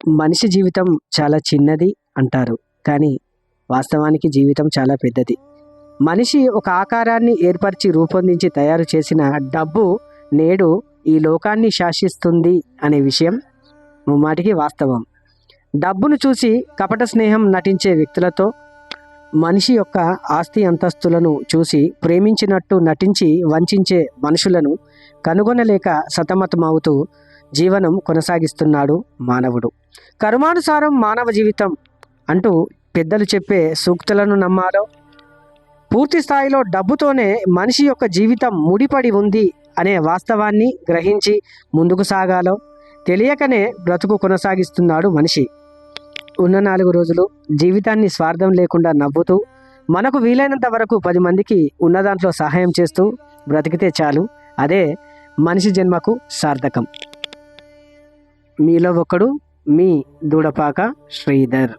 మనిషి జీవితం చాలా చిన్నది అంటారు, కానీ వాస్తవానికి జీవితం చాలా పెద్దది. మనిషి ఒక ఆకారాన్ని ఏర్పరిచి రూపొందించి తయారు చేసిన డబ్బు నేడు ఈ లోకాన్ని శాసిస్తుంది అనే విషయం ముమ్మాటికి వాస్తవం. డబ్బును చూసి కపట స్నేహం నటించే వ్యక్తులతో, మనిషి యొక్క ఆస్తి అంతస్తులను చూసి ప్రేమించినట్టు నటించి వంచే మనుషులను కనుగొనలేక సతమతమవుతూ జీవనం కొనసాగిస్తున్నాడు మానవుడు. కర్మానుసారం మానవ జీవితం అంటూ పెద్దలు చెప్పే సూక్తులను నమ్మాలో, పూర్తి స్థాయిలో డబ్బుతోనే మనిషి యొక్క జీవితం ముడిపడి ఉంది అనే వాస్తవాన్ని గ్రహించి ముందుకు సాగాలో తెలియకనే బ్రతుకు కొనసాగిస్తున్నాడు మనిషి. ఉన్న 4 రోజులు జీవితాన్ని స్వార్థం లేకుండా నవ్వుతూ, మనకు వీలైనంత వరకు 10 మందికి ఉన్న దాంట్లో సహాయం చేస్తూ బ్రతికితే చాలు. అదే మనిషి జన్మకు సార్థకం. మీలో ఒకడు మీ దూడపాక శ్రీధర్.